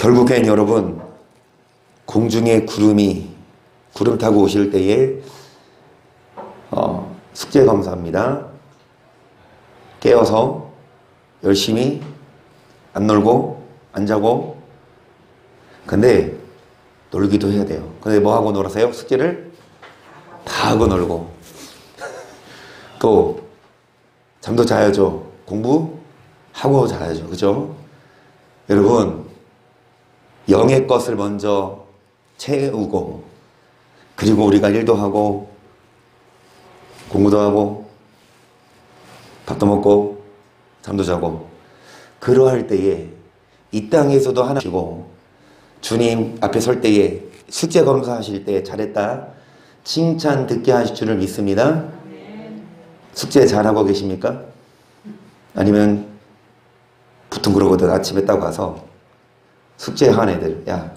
결국엔 여러분, 공중에 구름 타고 오실 때에 숙제 검사합니다. 깨어서 열심히 안 놀고 안 자고. 근데 놀기도 해야 돼요. 근데 뭐 하고 놀아세요? 숙제를 다 하고 놀고. 또 잠도 자야죠. 공부하고 자야죠. 그죠? 여러분, 영의 것을 먼저 채우고, 그리고 우리가 일도 하고 공부도 하고 밥도 먹고 잠도 자고, 그러할 때에 이 땅에서도 하나 주고, 주님 앞에 설 때에 숙제 검사하실 때 잘했다 칭찬 듣게 하실 줄을 믿습니다. 숙제 잘하고 계십니까? 아니면 보통 그러거든. 아침에 딱 와서 숙제한 애들, 야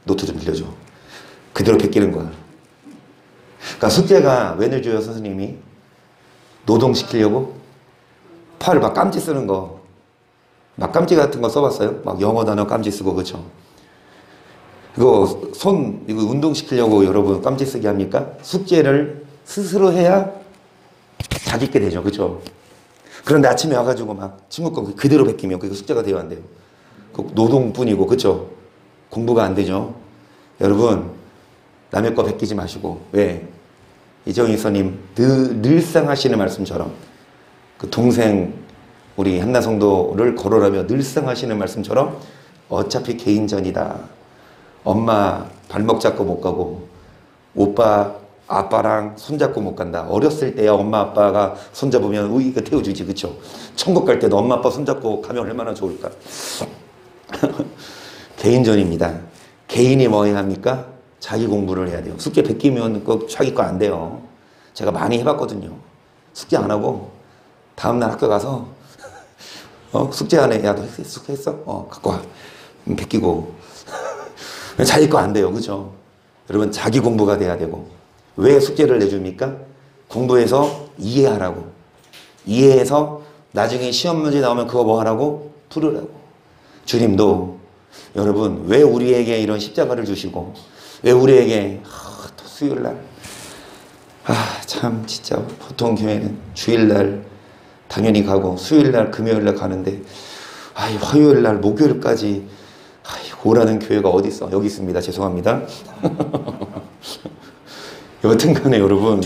노트 좀 빌려줘. 그대로 베끼는 거야. 그러니까 숙제가 왜 내줘요? 선생님이 노동시키려고? 팔 막 깜지 쓰는 거, 막 깜지 같은 거 써봤어요? 막 영어 단어 깜지 쓰고. 그쵸? 이거 이거 운동시키려고 여러분 깜지 쓰게 합니까? 숙제를 스스로 해야 잘 읽게 되죠. 그쵸? 그런데 아침에 와가지고 막 친구 거 그대로 베끼면 그게 숙제가 되어 안 돼요. 노동뿐이고. 그쵸? 공부가 안 되죠. 여러분, 남의 거 베끼지 마시고. 왜? 이정희 선님 늘상 하시는 말씀처럼, 그 동생 우리 한나성도를 거론하며 늘상 하시는 말씀처럼, 어차피 개인전이다. 엄마 발목 잡고 못 가고 오빠 아빠랑 손잡고 못 간다. 어렸을 때야 엄마 아빠가 손잡으면 우리가 태워주지. 그쵸? 천국 갈 때도 엄마 아빠 손잡고 가면 얼마나 좋을까. 개인전입니다. 개인이 뭐 해야 합니까? 자기 공부를 해야 돼요. 숙제 베끼면 자기 거 안 돼요. 제가 많이 해봤거든요. 숙제 안 하고 다음날 학교 가서 숙제 안 해. 야, 너 숙제 했어? 갖고 와. 베끼고. 자기 거 안 돼요. 그죠? 여러분, 자기 공부가 돼야 되고. 왜 숙제를 내줍니까? 공부해서 이해하라고. 이해해서 나중에 시험 문제 나오면 그거 뭐 하라고? 풀으라고. 주님도 여러분, 왜 우리에게 이런 십자가를 주시고, 왜 우리에게 또 수요일날, 참 진짜 보통 교회는 주일날 당연히 가고 수요일날 금요일날 가는데, 화요일날 목요일까지 오라는 교회가 어디 있어? 여기 있습니다. 죄송합니다. 여튼간에 여러분,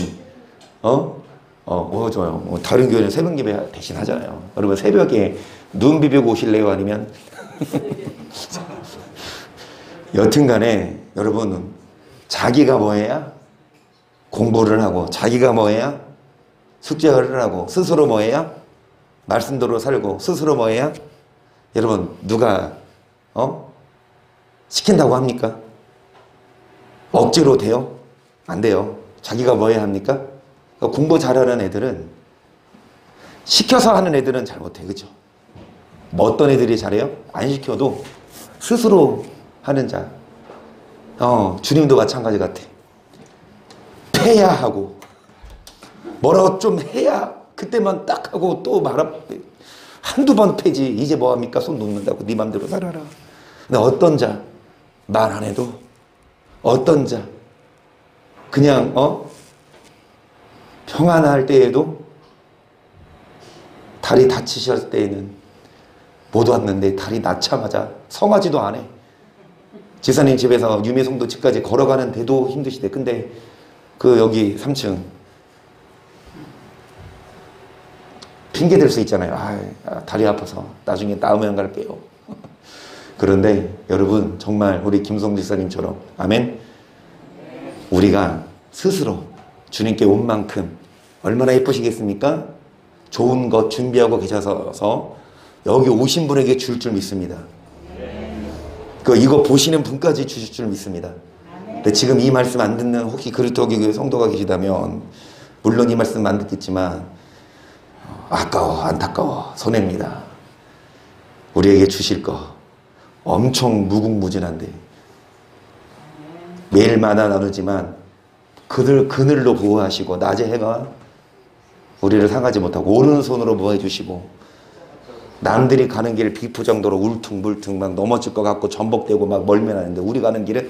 좋아요. 다른 교회는 새벽 예배 대신 하잖아요. 여러분, 새벽에 눈 비비고 오실래요? 아니면? 여튼간에 여러분, 자기가 뭐 해야? 공부를 하고, 자기가 뭐 해야? 숙제를 하고, 스스로 뭐 해야? 말씀대로 살고, 스스로 뭐 해야? 여러분, 누가 시킨다고 합니까? 억지로 돼요? 안 돼요. 자기가 뭐 해야 합니까? 공부 잘하는 애들은, 시켜서 하는 애들은 잘 못해. 그죠? 뭐 어떤 애들이 잘해요? 안 시켜도 스스로 하는 자. 주님도 마찬가지 같아. 패야 하고, 뭐라고 좀 해야 그때만 딱 하고 또 한두 번 패지. 이제 뭐 합니까? 손 놓는다고 네 맘대로 살아라. 근데 어떤 자, 말 안 해도, 어떤 자 그냥 평안할 때에도, 다리 다치셨을 때에는 못 왔는데 다리 낳자마자 성하지도 않아. 지사님 집에서 유매송도 집까지 걸어가는데도 힘드시대. 근데 여기 3층 핑계 댈 수 있잖아요. 다리 아파서 나중에 나으면 갈게요. 그런데 여러분, 정말 우리 김성 지사님처럼, 아멘, 우리가 스스로 주님께 온 만큼 얼마나 예쁘시겠습니까? 좋은 것 준비하고 계셔서 여기 오신 분에게 줄 믿습니다. 이거 보시는 분까지 주실 줄 믿습니다. 근데 지금 이 말씀 안 듣는 혹시 그리스도교 성도가 계시다면, 물론 이 말씀 안 듣겠지만 아까워, 안타까워, 손해입니다. 우리에게 주실 거 엄청 무궁무진한데, 매일마다 나누지만 그늘로 보호하시고, 낮에 해가 우리를 상하지 못하고 오른손으로 보호해 주시고, 남들이 가는 길 비포정도로 울퉁불퉁 막 넘어질 것 같고 전복되고 막 멀면하는데 우리 가는 길은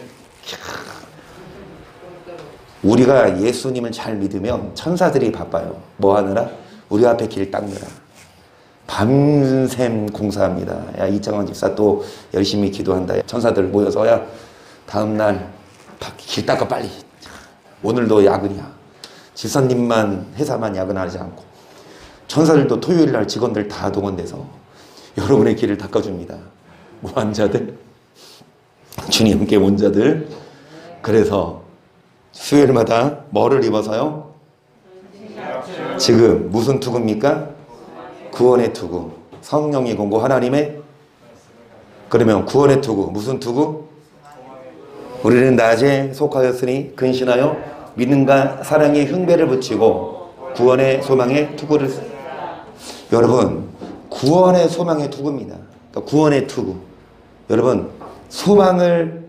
우리가 예수님을 잘 믿으면 천사들이 바빠요. 뭐 하느라? 우리 앞에 길 닦느라. 밤샘 공사합니다. 야, 이창원 집사 또 열심히 기도한다. 천사들 모여서 야, 다음날 길 닦아 빨리. 오늘도 야근이야. 집사님만 회사만 야근하지 않고 천사들도 토요일날 직원들 다 동원돼서 여러분의 길을 닦아줍니다. 뭐한 자들? 주님께 온 자들. 그래서 수요일마다 뭐를 입어서요? 지금 무슨 투구입니까? 구원의 투구. 성령의 공고 하나님의. 그러면 구원의 투구 무슨 투구? 우리는 낮에 속하였으니 근신하여 믿음과 사랑의 흉배를 붙이고 구원의 소망의 투구를. 여러분 구원의 소망의 투구입니다. 그러니까 구원의 투구. 여러분 소망을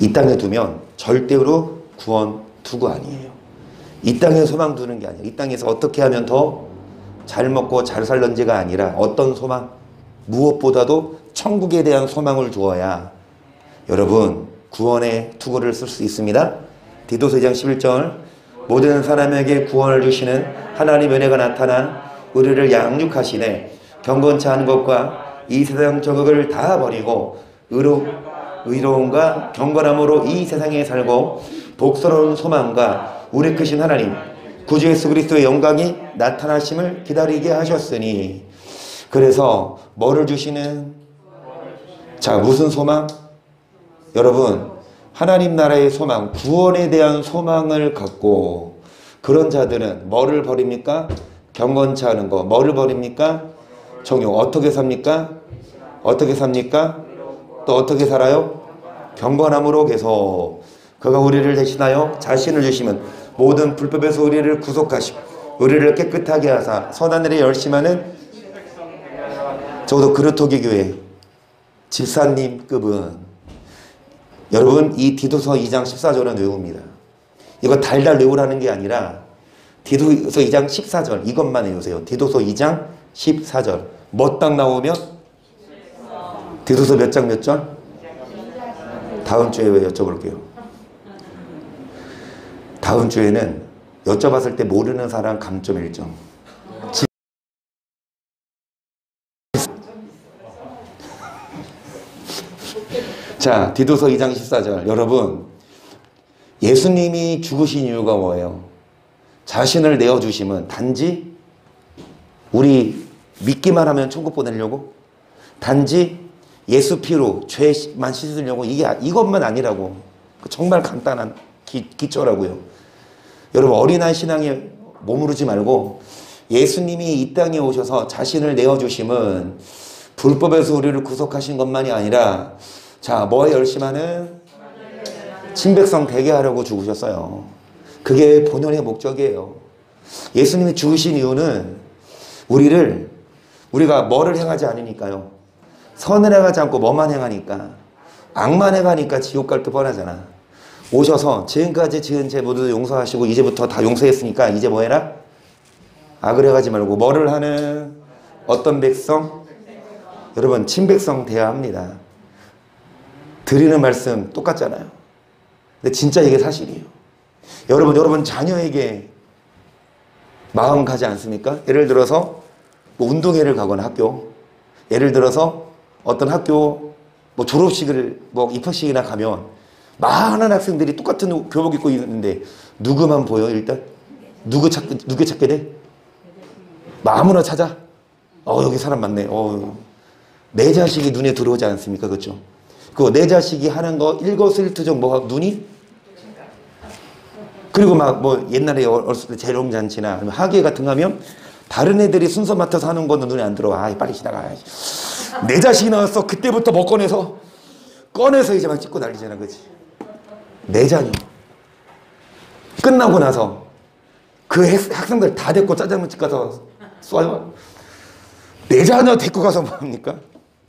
이 땅에 두면 절대로 구원 투구 아니에요. 이 땅에 소망 두는 게 아니에요. 이 땅에서 어떻게 하면 더 잘 먹고 잘 살런지가 아니라 어떤 소망? 무엇보다도 천국에 대한 소망을 두어야 여러분 구원의 투구를 쓸 수 있습니다. 디도서 2장 11절 모든 사람에게 구원을 주시는 하나님의 은혜가 나타나 우리를 양육하시네 경건치 않은 것과 이 세상 정욕을 다 버리고 의로움과 경건함으로 이 세상에 살고 복스러운 소망과 우리 크신 하나님 구주 예수 그리스도의 영광이 나타나심을 기다리게 하셨으니. 그래서 뭐를 주시는? 자, 무슨 소망? 여러분 하나님 나라의 소망, 구원에 대한 소망을 갖고 그런 자들은 뭐를 버립니까? 경건치 않은 거. 뭐를 버립니까? 정욕. 어떻게 삽니까? 어떻게 삽니까? 또 어떻게 살아요? 경건함으로 계속. 그가 우리를 대신하여 자신을 주시면 모든 불법에서 우리를 구속하시고 우리를 깨끗하게 하사 선한 일에 열심하는 적어도 그루터기 교회 집사님급은 여러분 이 디도서 2장 14절은 외웁니다. 이거 달달 외우라는 게 아니라 디도서 2장 14절 이것만 외우세요. 디도서 2장 14절 뭐 딱 나오면 디도서 몇 장 몇 절? 다음 주에 여쭤볼게요. 다음 주에는 여쭤봤을 때 모르는 사람 감점 1점. 자, 디도서 2장 14절. 여러분, 예수님이 죽으신 이유가 뭐예요? 자신을 내어주심은 단지 우리 믿기만 하면 천국 보내려고? 단지 예수 피로 죄만 씻으려고? 이것만 아니라고. 정말 간단한 기초라고요. 여러분 어린아이 신앙에 머무르지 말고 예수님이 이 땅에 오셔서 자신을 내어주심은 불법에서 우리를 구속하신 것만이 아니라 자, 뭐에 열심하는? 친백성 되게 하려고 죽으셨어요. 그게 본연의 목적이에요. 예수님이 죽으신 이유는 우리가 뭐를 행하지 않으니까요. 선을 행하지 않고 뭐만 행하니까 악만 행하니까 지옥 갈 게 뻔하잖아. 오셔서 지금까지 지은 죄 모두 용서하시고 이제부터 다 용서했으니까 이제 뭐 해라? 악을 해가지 말고 뭐를 하는? 어떤 백성? 여러분 친백성 돼야 합니다. 드리는 말씀 똑같잖아요. 근데 진짜 이게 사실이에요. 여러분 자녀에게 마음 가지 않습니까? 예를 들어서 뭐 운동회를 가거나 학교 예를 들어서 어떤 학교 뭐 졸업식을 뭐 입학식이나 가면 많은 학생들이 똑같은 교복 입고 있는데 누구만 보여 일단? 누구 찾게 돼? 아무나 찾아? 여기 사람 많네. 내 자식이 눈에 들어오지 않습니까? 그렇죠? 내 자식이 하는 거 일거수일투족 눈이? 그리고 막 뭐 옛날에 어렸을 때 재롱잔치나 아니면 학예 같은 거 하면 다른 애들이 순서 맡아서 하는 거는 눈에 안 들어와. 빨리 지나가. 내 자식이 나왔어. 그때부터 뭐 꺼내서 이제 막 찍고 난리잖아. 그치? 내 자녀. 끝나고 나서 그 학생들 다 데리고 짜장면집 가서 쏴요. 내 자녀 데리고 가서 뭐 합니까?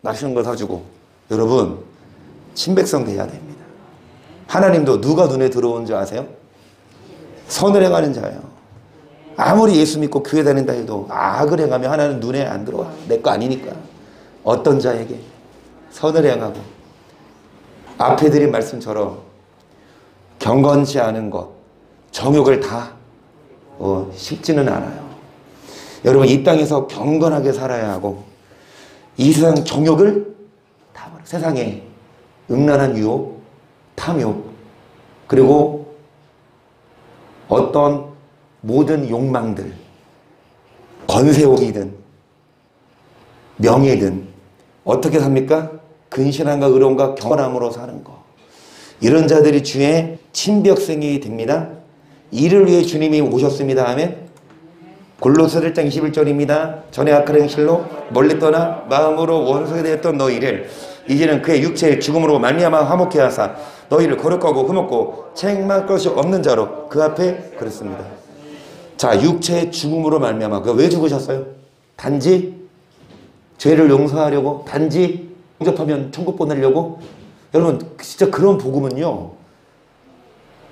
맛있는 거 사주고. 여러분 친백성 돼야 됩니다. 하나님도 누가 눈에 들어온 줄 아세요? 선을 행하는 자예요. 아무리 예수 믿고 교회 다닌다 해도 악을 행하면 하나는 눈에 안 들어와. 내 거 아니니까. 어떤 자에게 선을 행하고 앞에 드린 말씀처럼 경건치 않은 것, 정욕을 다 쉽지는 않아요. 여러분 이 땅에서 경건하게 살아야 하고 이 세상 정욕을 다 버려. 세상에 음란한 유혹, 탐욕, 그리고 어떤 모든 욕망들, 권세욕이든 명예든 어떻게 삽니까? 근신함과 의로움과 경건함으로 사는 거. 이런 자들이 주의 친벽생이 됩니다. 이를 위해 주님이 오셨습니다 하면 골로새 1장 21절입니다. 전에 악한 행실로 멀리 떠나 마음으로 원수가 되었던 너희를 이제는 그의 육체의 죽음으로 말미암아 화목케 하사 너희를 거룩하고 흠없고 책망할 것이 없는 자로 그 앞에 그랬습니다. 자, 육체의 죽음으로 말미암아 왜 죽으셨어요? 단지 죄를 용서하려고, 단지 영접하면 천국 보내려고. 여러분 진짜 그런 복음은요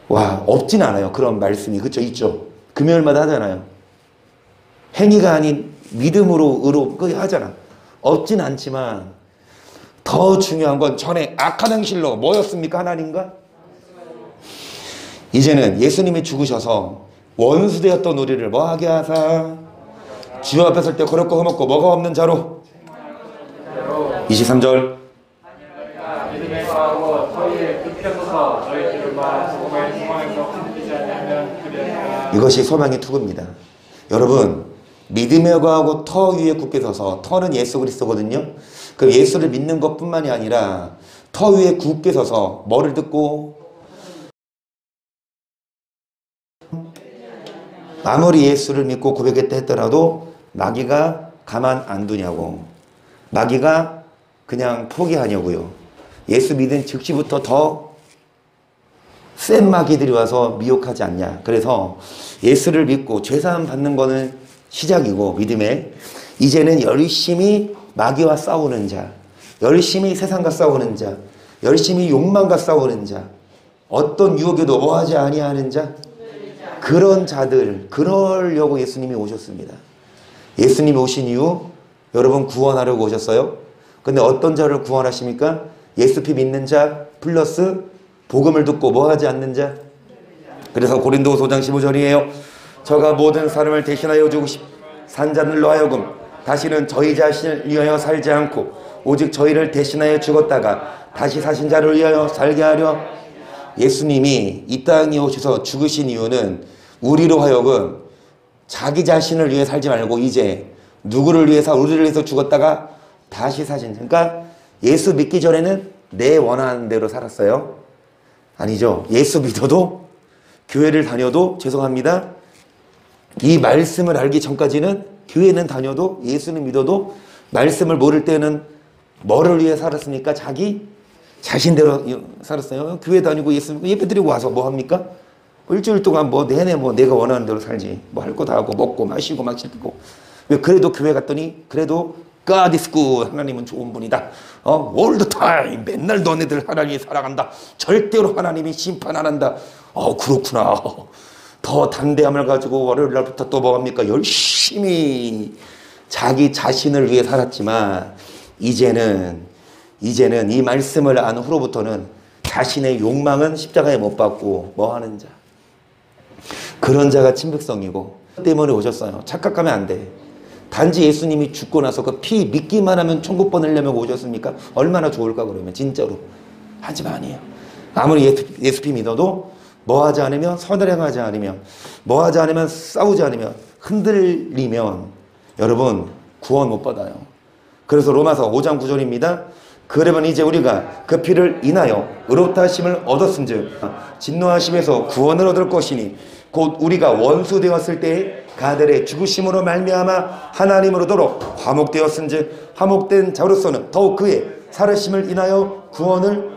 와 없진 않아요. 그런 말씀이 그쵸 있죠. 금요일마다 하잖아요. 행위가 아닌 믿음으로 의로 하잖아. 없진 않지만 더 중요한 건 전에 악한 행실로 뭐였습니까? 하나님과 이제는 예수님이 죽으셔서 원수되었던 우리를 뭐하게 하사 주 앞에 설 때 거룩고 흠없고 뭐가 없는 자로 23절 이것이 소망의 투구입니다. 여러분 믿음에 거하고 터 위에 굳게 서서 터는 예수 그리스도거든요. 그 예수를 믿는 것뿐만이 아니라 터 위에 굳게 서서 뭐를 듣고 아무리 예수를 믿고 고백했다 했더라도 마귀가 가만 안 두냐고. 마귀가 그냥 포기하냐고요. 예수 믿은 즉시부터 더 센 마귀들이 와서 미혹하지 않냐. 그래서 예수를 믿고 죄사함 받는 거는 시작이고 믿음에 이제는 열심히 마귀와 싸우는 자, 열심히 세상과 싸우는 자, 열심히 욕망과 싸우는 자, 어떤 유혹에도 뭐하지 아니하는 자, 그런 자들, 그러려고 예수님이 오셨습니다. 예수님이 오신 이유 여러분 구원하려고 오셨어요. 근데 어떤 자를 구원하십니까? 예수피 믿는 자 플러스 복음을 듣고 뭐하지 않는 자. 그래서 고린도후서 5장 15절이에요. 저가 모든 사람을 대신하여 주고 산 자들로 하여금 다시는 저희 자신을 위하여 살지 않고 오직 저희를 대신하여 죽었다가 다시 사신 자를 위하여 살게 하려. 예수님이 이 땅에 오셔서 죽으신 이유는 우리로 하여금 자기 자신을 위해 살지 말고 이제 누구를 위해서 우리를 위해서 죽었다가 다시 사신. 그러니까 예수 믿기 전에는 내 원하는 대로 살았어요. 아니죠. 예수 믿어도 교회를 다녀도 죄송합니다. 이 말씀을 알기 전까지는 교회는 다녀도 예수는 믿어도 말씀을 모를 때는 뭐를 위해 살았습니까? 자기 자신대로 살았어요. 교회 다니고 예배 드리고 와서 뭐 합니까? 일주일 동안 뭐 내내 뭐 내가 원하는 대로 살지. 뭐 할 거 다 하고 먹고 마시고 막 즐기고. 왜 그래도 교회 갔더니 그래도 God is good. 하나님은 좋은 분이다. all the time. 맨날 너네들 하나님이 사랑한다. 절대로 하나님이 심판 안 한다. 그렇구나. 더 담대함을 가지고 월요일 날부터 또 뭐합니까? 열심히 자기 자신을 위해 살았지만 이제는 이 말씀을 안 후로부터는 자신의 욕망은 십자가에 못 박고 뭐 하는 자. 그런 자가 친백성이고 때문에 오셨어요. 착각하면 안 돼. 단지 예수님이 죽고 나서 그 피 믿기만 하면 천국 보내려면 오셨습니까? 얼마나 좋을까 그러면 진짜로. 하지만 아니에요. 아무리 예수 피 믿어도 뭐하지 않으면 선을 행하지 않으면 뭐하지 않으면 싸우지 않으면 흔들리면 여러분 구원 못 받아요. 그래서 로마서 5장 9절입니다. 그러면 이제 우리가 그 피를 인하여 의롭다 하심을 얻었은즉 진노하심에서 구원을 얻을 것이니 곧 우리가 원수 되었을 때에 가들의 죽으심으로 말미암아 하나님으로도록 화목되었은즉 화목된 자로서는 더욱 그의 살으심을 인하여 구원을.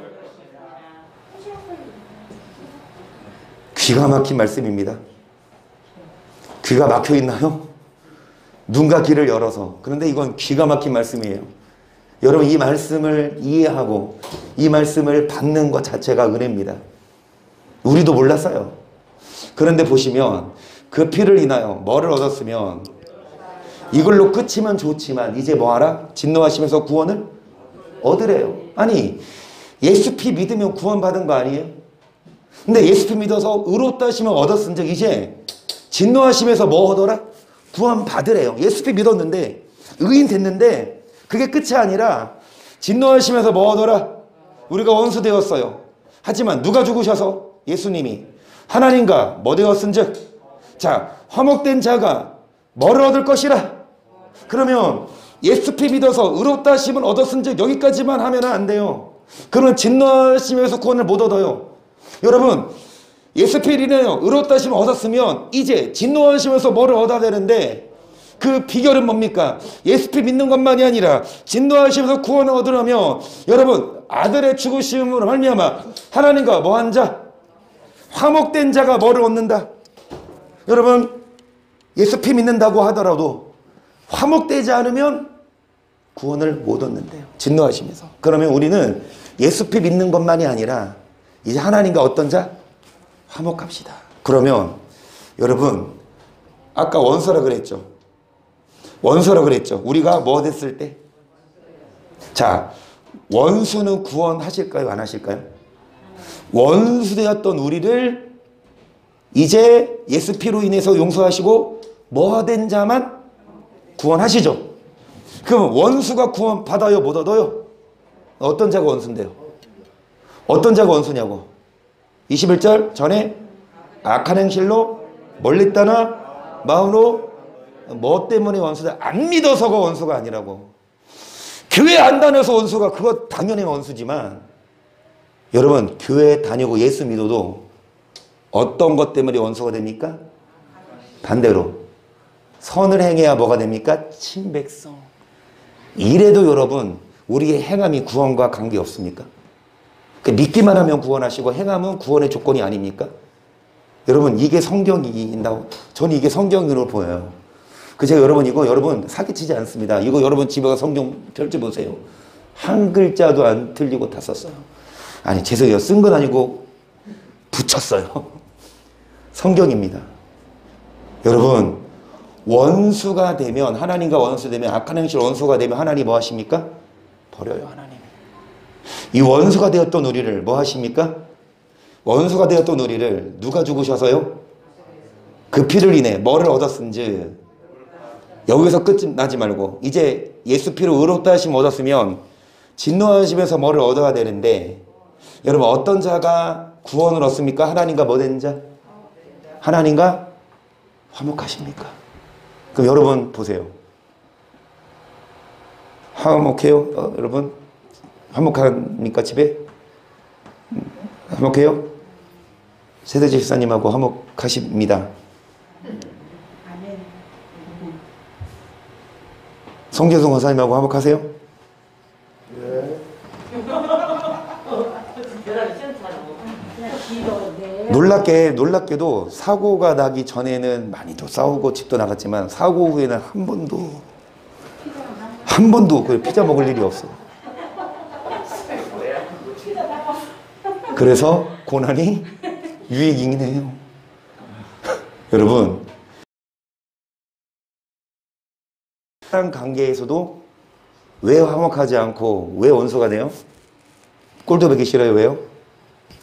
기가 막힌 말씀입니다. 귀가 막혀 있나요? 눈과 귀를 열어서. 그런데 이건 기가 막힌 말씀이에요. 여러분 이 말씀을 이해하고 이 말씀을 받는 것 자체가 은혜입니다. 우리도 몰랐어요. 그런데 보시면 그 피를 인하여 뭐를 얻었으면 이걸로 끝이면 좋지만 이제 뭐하라? 진노하시면서 구원을 얻으래요. 아니 예수 피 믿으면 구원 받은 거 아니에요? 근데 예수 피 믿어서 의롭다 하시면 얻었은즉 이제 진노하시면서 뭐 얻어라? 구원 받으래요. 예수 피 믿었는데 의인 됐는데 그게 끝이 아니라 진노하시면서 뭐 얻어라? 우리가 원수 되었어요. 하지만 누가 죽으셔서? 예수님이. 하나님과 뭐 되었은즉? 자, 화목된 자가 뭐를 얻을 것이라? 그러면 예수 피 믿어서 의롭다 하심을 얻었은즉 여기까지만 하면 안 돼요. 그러면 진노하시면서 구원을 못 얻어요. 여러분 예수 피를 인하여 의롭다 하심을 얻었으면 이제 진노하시면서 뭐를 얻어야 되는데 그 비결은 뭡니까? 예수 피 믿는 것만이 아니라 진노하시면서 구원을 얻으려면 여러분 아들의 죽으심으로 말미암아 하나님과 뭐한 자? 화목된 자가 뭐를 얻는다? 여러분 예수 피 믿는다고 하더라도 화목되지 않으면 구원을 못 얻는데요. 진노하시면서. 그러면 우리는 예수 피 믿는 것만이 아니라 이제 하나님과 어떤 자? 화목합시다. 그러면 여러분 아까 원수라 그랬죠. 원수라 그랬죠. 우리가 뭐 됐을 때? 자, 원수는 구원하실까요? 안 하실까요? 원수 되었던 우리를 이제 예수 피로 인해서 용서하시고 뭐 된 자만 구원하시죠. 그럼 원수가 구원 받아요? 못 얻어요? 어떤 자가 원수인데요? 어떤 자가 원수냐고? 21절 전에 악한 행실로 멀리 떠나 마음으로 뭐 때문에 원수다? 안 믿어서가 원수가 아니라고. 교회 안 다녀서 원수가 그거 당연히 원수지만 여러분 교회 다니고 예수 믿어도 어떤 것 때문에 원수가 됩니까? 반대로 선을 행해야 뭐가 됩니까? 친백성. 이래도 여러분 우리의 행함이 구원과 관계없습니까? 믿기만 하면 구원하시고 행함은 구원의 조건이 아닙니까? 여러분 이게 성경이다고 저는 이게 성경으로 보여요. 제가 여러분 이거 여러분 사기치지 않습니다. 이거 여러분 집에 가서 성경 펼쳐보세요. 한 글자도 안 틀리고 다 썼어요. 아니 죄송해요. 쓴 건 아니고 붙였어요. 성경입니다. 여러분 원수가 되면 하나님과 원수 되면 악한 행실 원수가 되면 하나님 뭐 하십니까? 버려요. 하나님. 이 원수가 되었던 우리를 뭐 하십니까? 원수가 되었던 우리를 누가 죽으셔서요? 그 피를 인해 뭐를 얻었은지 여기서 끝나지 말고 이제 예수 피로 의롭다 하심 얻었으면 진노하심에서 뭐를 얻어야 되는데 여러분 어떤 자가 구원을 얻습니까? 하나님과 뭐 된 자? 하나님과 화목하십니까? 그럼 여러분 보세요. 화목해요? 여러분? 화목합니까 집에? 화목해요? 세대지 집사님하고 화목하십니다. 성재성 권사님하고 화목하세요? 네. 놀랍게도 사고가 나기 전에는 많이 또 싸우고 집도 나갔지만 사고 후에는 한 번도 피자 먹을 일이 없어. 그래서 고난이 유익이긴 해요. 여러분 사랑 관계에서도 왜 화목하지 않고 왜 원수가 돼요? 꼴도 보기 싫어요. 왜요?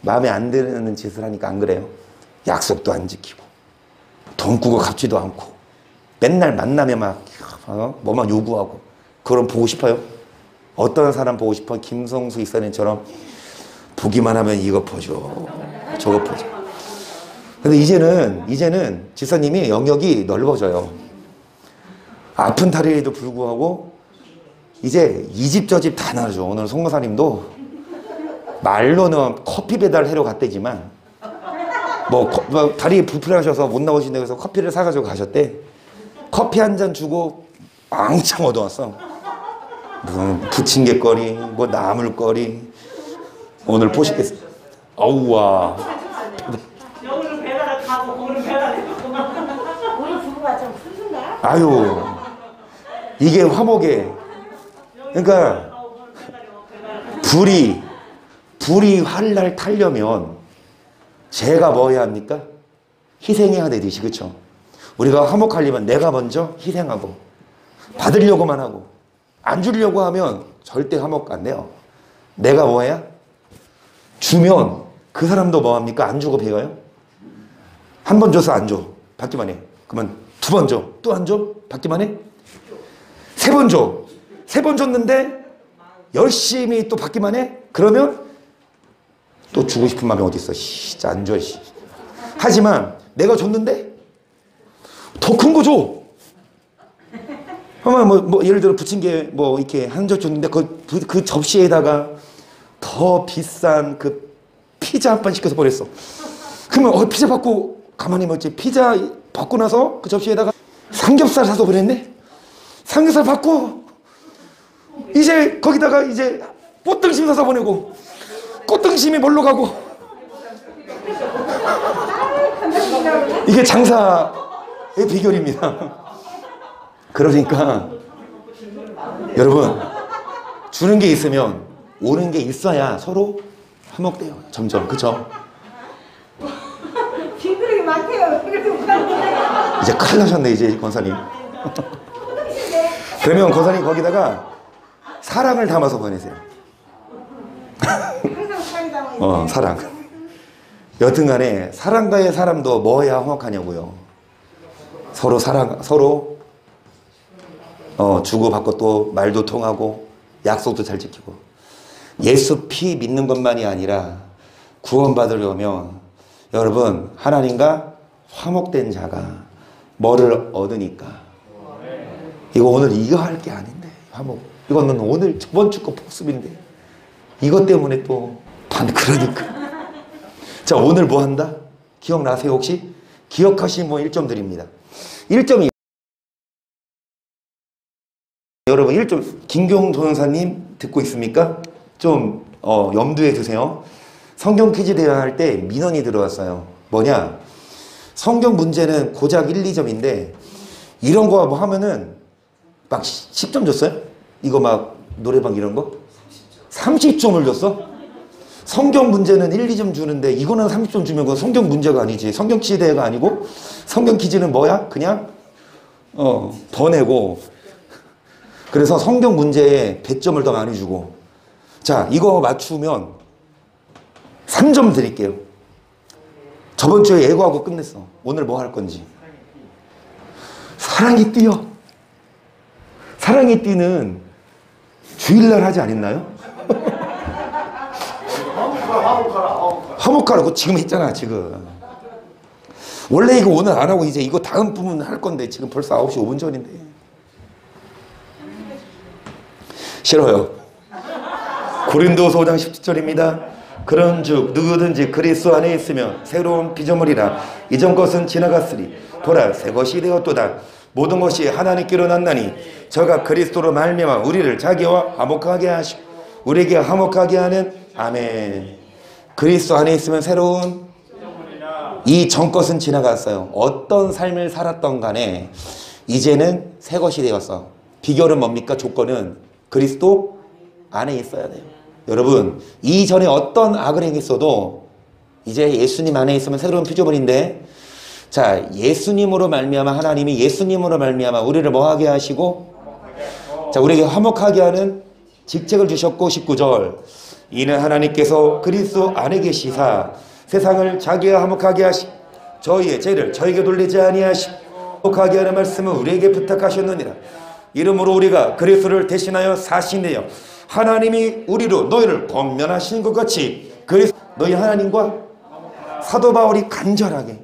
마음에 안 드는 짓을 하니까. 안 그래요? 약속도 안 지키고 돈 꾸고 갚지도 않고 맨날 만나면 막 뭐만 요구하고. 그럼 보고 싶어요? 어떤 사람 보고 싶어? 김성수 이사님처럼 보기만 하면 이거 보죠 저거 보죠. 근데 이제는 지사님이 영역이 넓어져요. 아픈 다리에도 불구하고 이제 이 집 저 집 다 나죠. 오늘 송무사님도 말로는 커피 배달하러 갔대지만 뭐 다리 불편하셔서 못 나오신다고 해서 커피를 사가지고 가셨대. 커피 한 잔 주고 왕창 얻어왔어. 뭐 부침개거리 뭐 나물거리. 오늘 보시겠어요? 어우와. 여기는 배달을 가고 거기는 배달해줬구나. 우리 부부가 좀 슬픈가? 아유 이게 화목에 그러니까 불이 활날 타려면 제가 뭐 해야 합니까? 희생해야 되듯이. 그렇죠? 우리가 화목하려면 내가 먼저 희생하고 받으려고만 하고 안 주려고 하면 절대 화목 안 돼요. 내가 뭐 해야? 주면 그 사람도 뭐 합니까? 안 주고 배워요? 한 번 줘서 안 줘. 받기만 해. 그러면 두 번 줘. 또 안 줘. 받기만 해. 세 번 줘. 세 번 줬는데 열심히 또 받기만 해. 그러면 또 주고 싶은 마음이 어디 있어. 진짜 안 줘. 하지만 내가 줬는데 더 큰 거 줘. 뭐 예를 들어 부침개 뭐 이렇게 한 접시 줬는데 그 접시에다가 더 비싼 그 피자 한 판 시켜서 보냈어. 그러면 피자 받고 가만히 뭐지? 피자 받고 나서 그 접시에다가 삼겹살 사서 보냈네. 삼겹살 받고 이제 거기다가 이제 꽃등심 사서 보내고 꽃등심이 뭘로 가고 이게 장사의 비결입니다. 그러니까 여러분 주는 게 있으면 오는 게 있어야 서로 화목돼요. 점점. 그쵸? 빙그레기 많대요. 이제 큰일 나셨네 이제 권사님. 그러면 권사님 거기다가 사랑을 담아서 보내세요. 항상 사랑이 사랑. 여튼간에 사람과의 사람도 뭐 해야 화목하냐고요. 서로 서로 주고받고 또 말도 통하고 약속도 잘 지키고 예수 피 믿는 것만이 아니라 구원받으려면 여러분 하나님과 화목된 자가 뭐를 얻으니까 이거 오늘 이거 할 게 아닌데 화목 이거는 오늘 저번 주 거 복습인데 이것 때문에 또 그러니까 자 오늘 뭐 한다? 기억나세요 혹시? 기억하시면 1점 드립니다. 1점이 여러분 1점 김경 도전사님 듣고 있습니까? 좀 염두에 두세요. 성경 퀴즈 대회 할 때 민원이 들어왔어요. 뭐냐? 성경 문제는 고작 1, 2점인데 이런 거 뭐 하면은 막 10점 줬어요? 이거 막 노래방 이런 거? 30점을 줬어? 성경 문제는 1, 2점 주는데 이거는 30점 주면 그건 성경 문제가 아니지. 성경 퀴즈 대회가 아니고 성경 퀴즈는 뭐야? 그냥 더 내고 그래서 성경 문제에 100점을 더 많이 주고 자 이거 맞추면 3점 드릴게요. 저번 주에 예고하고 끝냈어. 오늘 뭐 할 건지. 사랑이 뛰어. 사랑이 뛰는 주일날 하지 않았나요? 화목하라고 지금 했잖아 지금. 원래 이거 오늘 안 하고 이제 이거 다음 부분 할 건데 지금 벌써 9시 5분 전인데. 싫어요. 고린도서 5장 17절입니다. 그런즉 누구든지 그리스도 안에 있으면 새로운 피조물이라 이전 것은 지나갔으리 보라 새 것이 되었도다. 모든 것이 하나님께로 났나니 저가 그리스도로 말미암아 우리를 자기와 화목하게 하시고 우리에게 화목하게 하는 아멘. 그리스도 안에 있으면 새로운 이 전 것은 지나갔어요. 어떤 삶을 살았던 간에 이제는 새 것이 되었어. 비결은 뭡니까? 조건은 그리스도 안에 있어야 돼요. 여러분 이전에 어떤 악을 행했어도 이제 예수님 안에 있으면 새로운 피조물인데 자 예수님으로 말미암아 하나님이 예수님으로 말미암아 우리를 뭐하게 하시고 자 우리에게 화목하게 하는 직책을 주셨고 19절 이는 하나님께서 그리스도 안에 계시사 세상을 자기와 화목하게 하시 저희의 죄를 저에게 돌리지 아니하시고 화목하게 하는 말씀을 우리에게 부탁하셨느니라. 이러므로 우리가 그리스도를 대신하여 사신되어 하나님이 우리로 너희를 권면하신 것 같이 그리스도 너희 하나님과 사도 바울이 간절하게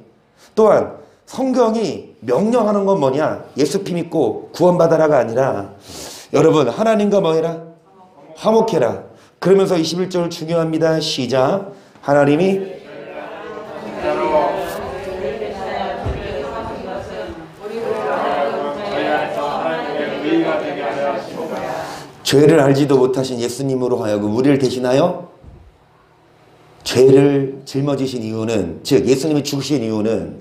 또한 성경이 명령하는 건 뭐냐? 예수 피 믿고 구원받아라가 아니라 여러분 하나님과 뭐 해라? 화목해라. 그러면서 21절 중요합니다. 시작. 하나님이 죄를 알지도 못하신 예수님으로 하여금 우리를 대신하여 죄를 짊어지신 이유는 즉 예수님이 죽으신 이유는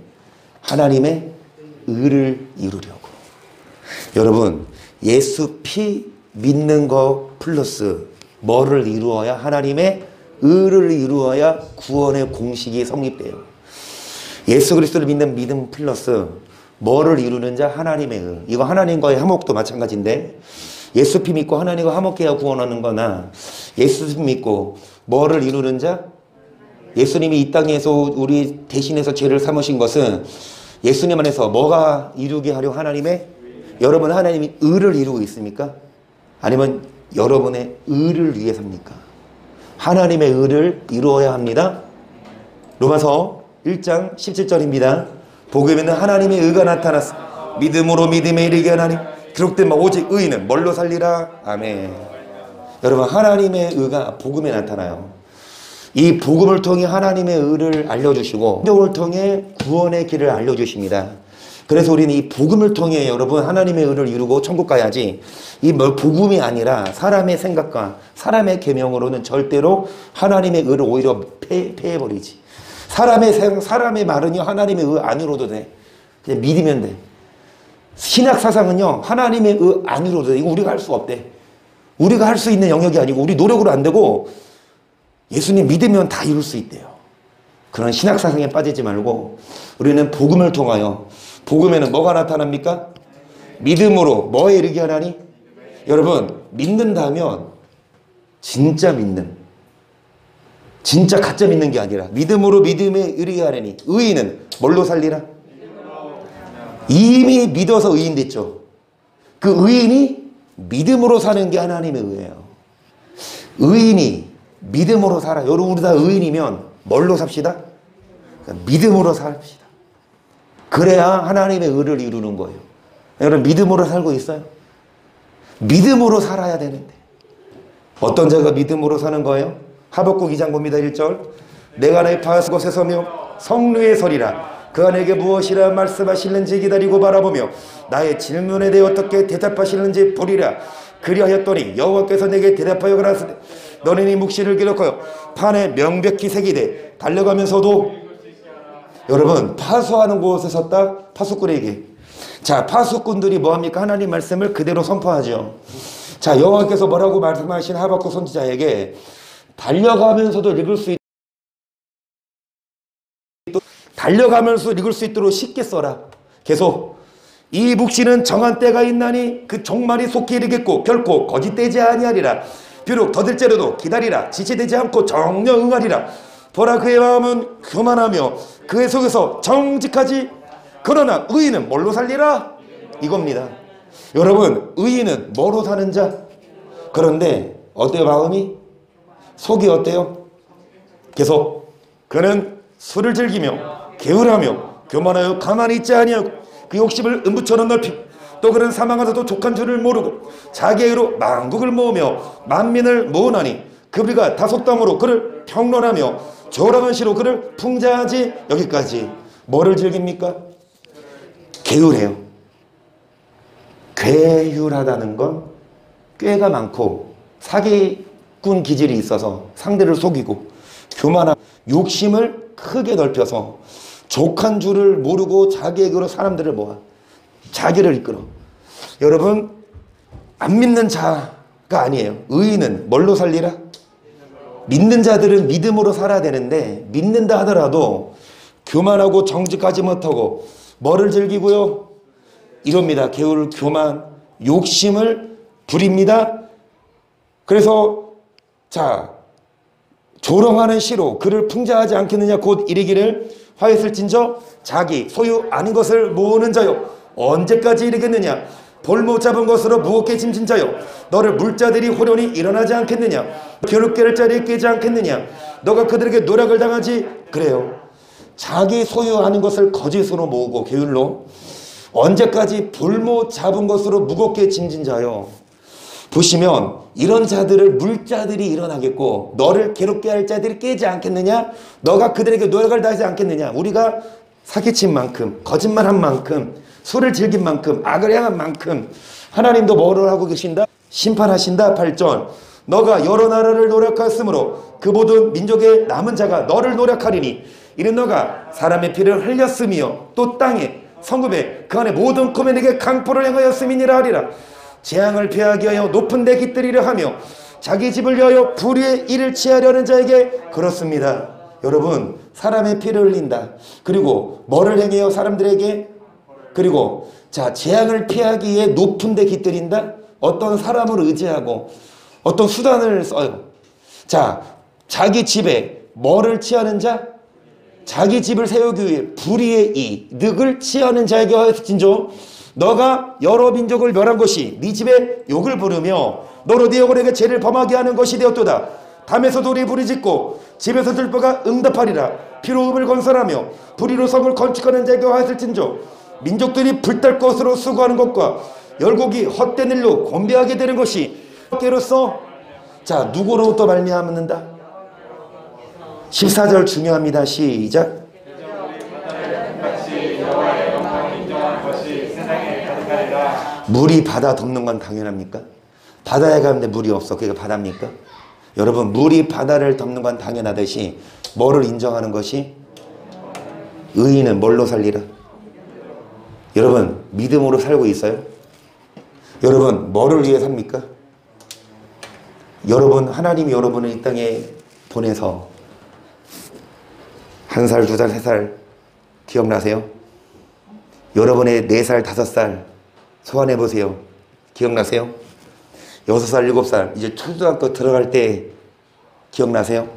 하나님의 의를 이루려고. 여러분 예수 피 믿는 거 플러스 뭐를 이루어야 하나님의 의를 이루어야 구원의 공식이 성립돼요. 예수 그리스도를 믿는 믿음 플러스 뭐를 이루는 자? 하나님의 의. 이거 하나님과의 화목도 마찬가지인데 예수 피 믿고 하나님과 화목해야 구원하는 거나 예수 피 믿고 뭐를 이루는 자? 예수님이 이 땅에서 우리 대신해서 죄를 삼으신 것은 예수님 안에서 뭐가 이루게 하려 하나님의 여러분 하나님이 의를 이루고 있습니까? 아니면 여러분의 의를 위해 삽니까? 하나님의 의를 이루어야 합니다. 로마서 1장 17절입니다. 복음에는 하나님의 의가 나타났어. 믿음으로 믿음에 이르게 하나니 기록된 바 오직 의인은 뭘로 살리라. 아멘. 여러분 하나님의 의가 복음에 나타나요. 이 복음을 통해 하나님의 의를 알려주시고 성경을 통해 구원의 길을 알려주십니다. 그래서 우리는 이 복음을 통해 여러분 하나님의 의를 이루고 천국 가야지 이 복음이 아니라 사람의 생각과 사람의 계명으로는 절대로 하나님의 의를 오히려 폐해버리지. 사람의 말은요 하나님의 의 안 이루어도 돼. 그냥 믿으면 돼. 신약 사상은요 하나님의 의 안 이루어도 돼. 이거 우리가 할 수 없대. 우리가 할 수 있는 영역이 아니고 우리 노력으로 안 되고 예수님 믿으면 다 이룰 수 있대요. 그런 신약 사상에 빠지지 말고 우리는 복음을 통하여 복음에는 뭐가 나타납니까? 믿음으로 뭐에 이르게 하나니? 여러분 믿는다면 진짜 믿는 진짜 가짜 믿는 게 아니라 믿음으로 믿음에 이르게 하려니 의인은 뭘로 살리라? 이미 믿어서 의인 됐죠. 그 의인이 믿음으로 사는 게 하나님의 의예요. 의인이 믿음으로 살아. 여러분 우리 다 의인이면 뭘로 삽시다? 그러니까 믿음으로 삽시다. 그래야 하나님의 의를 이루는 거예요. 여러분 믿음으로 살고 있어요? 믿음으로 살아야 되는데 어떤 자가 믿음으로 사는 거예요? 하박국 2장 봅니다. 1절 내가 나의 파스 곳에 서며 성루에 서리라. 그 안에게 무엇이라 말씀하실는지 기다리고 바라보며 나의 질문에 대해 어떻게 대답하실는지 보리라. 그리하였더니 여호와께서 내게 대답하여 가라사대 너는 이 묵시를 기록하여 판에 명백히 새기되 달려가면서도 여러분 파수하는 곳에 섰다 파수꾼에게 자 파수꾼들이 뭐합니까? 하나님 말씀을 그대로 선포하죠. 자 여호와께서 뭐라고 말씀하신 하박국 선지자에게 달려가면서도 읽을 수 달려가면서 읽을 수 있도록 쉽게 써라. 계속 이 묵시는 정한 때가 있나니 그 종말이 속히 이르겠고 결코 거짓되지 아니하리라. 비록 더딜째라도 기다리라. 지체되지 않고 정녕 응하리라. 보라 그의 마음은 교만하며 그의 속에서 정직하지 그러나 의인은 뭘로 살리라? 이겁니다. 여러분 의인은 뭐로 사는 자? 그런데 어때요 마음이? 속이 어때요? 계속 그는 술을 즐기며 게으르하며 교만하여 가만히 있지 아니하고 그 욕심을 음부처럼 넓히고 또 그는 사망하서도 족한 줄을 모르고 자기의 의로 만국을 모으며 만민을 모으나니 그비가 다속담으로 그를 평론하며 조랑한 시로 그를 풍자하지. 여기까지 뭐를 즐깁니까? 게으르해요. 괴율하다는 건 꾀가 많고 사기꾼 기질이 있어서 상대를 속이고 교만한 욕심을 크게 넓혀서 족한 줄을 모르고 자기에게로 사람들을 모아 자기를 이끌어. 여러분 안 믿는 자가 아니에요. 의인은 뭘로 살리라? 믿는 자들은 믿음으로 살아야 되는데 믿는다 하더라도 교만하고 정직하지 못하고 뭐를 즐기고요? 이럽니다. 게으를 교만 욕심을 부립니다. 그래서 자 조롱하는 시로 그를 풍자하지 않겠느냐 곧 이르기를 화했을진저 자기 소유 아닌 것을 모으는 자요 언제까지 이르겠느냐 볼못 잡은 것으로 무겁게 짐진 자요 너를 물자들이 호련히 일어나지 않겠느냐 괴롭게 자리에 깨지 않겠느냐 너가 그들에게 노력을 당하지. 그래요. 자기 소유 아닌 것을 거짓으로 모으고 게을로 언제까지 볼못 잡은 것으로 무겁게 짐진 자요. 보시면 이런 자들을 물자들이 일어나겠고 너를 괴롭게 할 자들이 깨지 않겠느냐. 너가 그들에게 노력을 다하지 않겠느냐. 우리가 사기친 만큼 거짓말한 만큼 술을 즐긴 만큼 악을 행한 만큼 하나님도 뭐를 하고 계신다? 심판하신다. 8절 너가 여러 나라를 노력하였으므로 그 모든 민족의 남은 자가 너를 노력하리니 이는 너가 사람의 피를 흘렸으며 또 땅에 성읍에 그 안에 모든 코면에게 강포를 행하였음이니라 하리라. 재앙을 피하기 위하여 높은 데 깃들이려 하며 자기 집을 위하여 불의의 일을 취하려는 자에게 그렇습니다. 여러분 사람의 피를 흘린다. 그리고 뭐를 행해요? 사람들에게 그리고 자, 재앙을 피하기 위해 높은 데 깃들인다. 어떤 사람을 의지하고 어떤 수단을 써요. 자, 자기 집에 뭐를 취하는 자? 자기 집을 세우기 위해 불의의 이득을 취하는 자에게 하여서 진조. 너가 여러 민족을 멸한 것이 네 집에 욕을 부르며 너로 네 영혼에게 죄를 범하게 하는 것이 되었도다. 담에서 돌이 부르짖고 집에서 들보가 응답하리라. 피로 읍을 건설하며 불의로 성을 건축하는 자에게 하였을진저. 민족들이 불탈 것으로 수고하는 것과 열국이 헛된 일로 곤배하게 되는 것이 깨로서 자, 누구로부터 말미암는다? 14절 중요합니다. 시작. 물이 바다 덮는 건 당연합니까? 바다에 가는데 물이 없어. 그게 바다입니까? 여러분, 물이 바다를 덮는 건 당연하듯이 뭐를 인정하는 것이? 의인은 뭘로 살리라? 여러분, 믿음으로 살고 있어요? 여러분, 뭐를 위해 삽니까? 여러분, 하나님이 여러분을 이 땅에 보내서 1살, 2살, 3살 기억나세요? 여러분의 4살, 5살 소환해 보세요. 기억나세요? 6살, 7살 이제 초등학교 들어갈 때 기억나세요?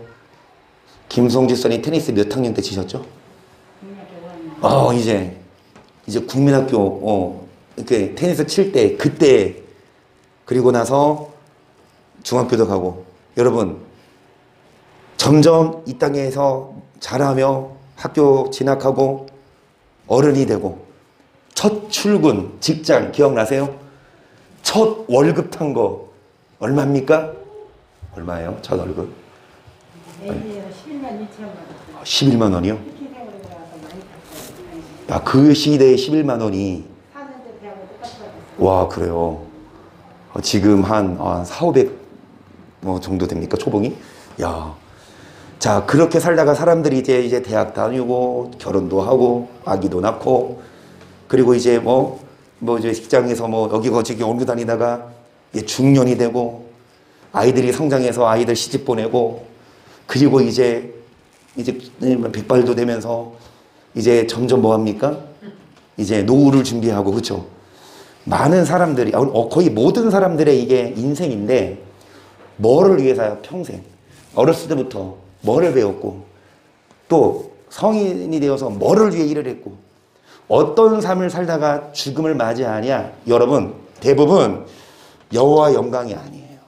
김성주 선이 테니스 몇 학년 때 치셨죠? 이제 국민학교 이렇게 테니스 칠 때 그때 그리고 나서 중학교도 가고 여러분 점점 이 땅에서 자라며 학교 진학하고 어른이 되고 첫 출근 직장 기억나세요? 첫 월급 탄 거 얼마입니까? 얼마예요? 첫 월급? 11만 2천만 원. 11만 원이요? 특기생으로 들어가서 많이 탔어요. 아, 그 시대에 11만 원이 4년제 대학을 똑같이 와 그래요. 지금 한 4,500 정도 됩니까? 초봉이? 야, 자 그렇게 살다가 사람들이 이제 대학 다니고 결혼도 하고 아기도 낳고 그리고 이제 이제 직장에서 여기 거기 옮겨 다니다가 중년이 되고 아이들이 성장해서 아이들 시집 보내고 그리고 이제 백발도 되면서 이제 점점 뭐합니까? 이제 노후를 준비하고 그렇죠? 많은 사람들이 거의 모든 사람들의 이게 인생인데 뭐를 위해서요? 평생 어렸을 때부터 뭐를 배웠고 또 성인이 되어서 뭐를 위해 일을 했고 어떤 삶을 살다가 죽음을 맞이하냐? 여러분 대부분 여호와 영광이 아니에요.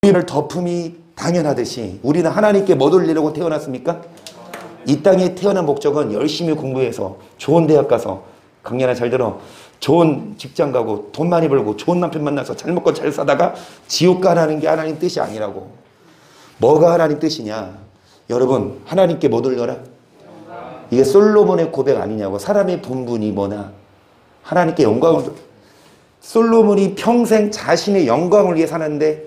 우리를 덮음이 당연하듯이 우리는 하나님께 뭐 돌리려고 태어났습니까? 이 땅에 태어난 목적은 열심히 공부해서 좋은 대학 가서 강연아 잘 들어 좋은 직장 가고 돈 많이 벌고 좋은 남편 만나서 잘 먹고 잘 사다가 지옥 가라는 게 하나님 뜻이 아니라고. 뭐가 하나님 뜻이냐? 여러분 하나님께 뭐 돌려라? 이게 솔로몬의 고백 아니냐고. 사람의 본분이 뭐나 하나님께 영광을. 솔로몬이 평생 자신의 영광을 위해 사는데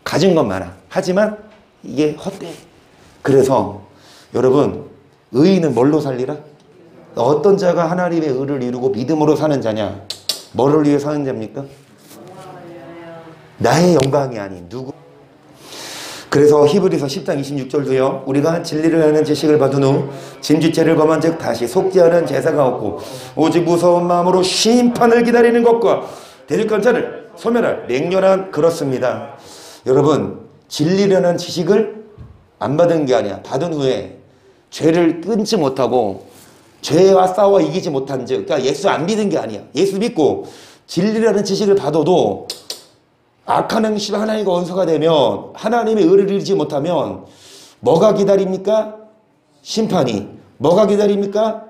가진 건 많아. 하지만 이게 헛돼. 그래서 여러분 의인은 뭘로 살리라? 어떤 자가 하나님의 의를 이루고 믿음으로 사는 자냐? 뭐를 위해 사는 자입니까? 나의 영광이 아닌 누구? 그래서 히브리서 10장 26절도요. 우리가 진리를 아는 지식을 받은 후 진주죄를 범한 즉 다시 속지 않은 제사가 없고 오직 무서운 마음으로 심판을 기다리는 것과 대적한 자를 소멸할 맹렬한 그렇습니다. 여러분 진리라는 지식을 안 받은 게 아니야. 받은 후에 죄를 끊지 못하고 죄와 싸워 이기지 못한 즉 그러니까 예수 안 믿은 게 아니야. 예수 믿고 진리라는 지식을 받아도 악한 행실로 하나님과 원수가 되면 하나님의 의를 이루지 못하면 뭐가 기다립니까? 심판이. 뭐가 기다립니까?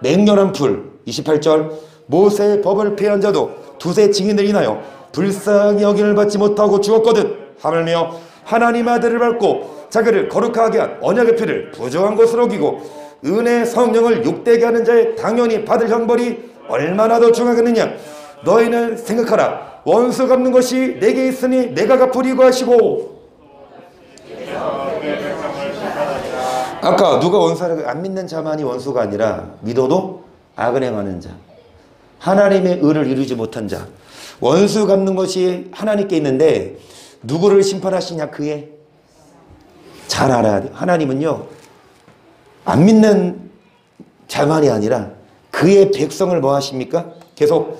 맹렬한 불. 28절 모세의 법을 폐한 자도 두세 증인을 인하여 불쌍히 여김을 받지 못하고 죽었거든. 하물며 하나님 아들을 밟고 자기를 거룩하게 한 언약의 피를 부정한 것으로 여기고 은혜 성령을 욕되게 하는 자의 당연히 받을 형벌이 얼마나 더 중하겠느냐. 너희는 생각하라. 원수 갚는 것이 내게 있으니 내가 갚으리고 하시고. 아까 누가 원수를 안 믿는 자만이 원수가 아니라 믿어도 악을 행하는 자, 하나님의 의를 이루지 못한 자, 원수 갚는 것이 하나님께 있는데 누구를 심판하시냐? 그의 잘 알아야 돼요. 하나님은요 안 믿는 자만이 아니라 그의 백성을 뭐 하십니까? 계속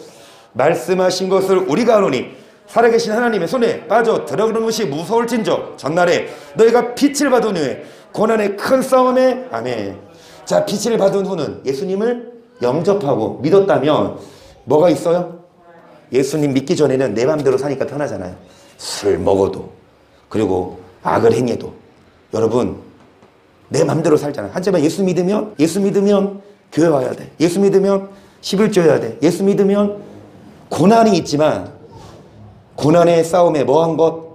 말씀하신 것을 우리가 하노니 살아계신 하나님의 손에 빠져 들어가는 것이 무서울진저 전날에 너희가 빛을 받은 후에 고난의 큰 싸움에 아멘. 자, 빛을 받은 후는 예수님을 영접하고 믿었다면 뭐가 있어요? 예수님 믿기 전에는 내 맘대로 사니까 편하잖아요. 술 먹어도 그리고 악을 행해도 여러분 내 맘대로 살잖아요. 하지만 예수 믿으면 교회 와야 돼. 예수 믿으면 11조 해야 돼. 예수 믿으면 고난이 있지만 고난의 싸움에 뭐한 것?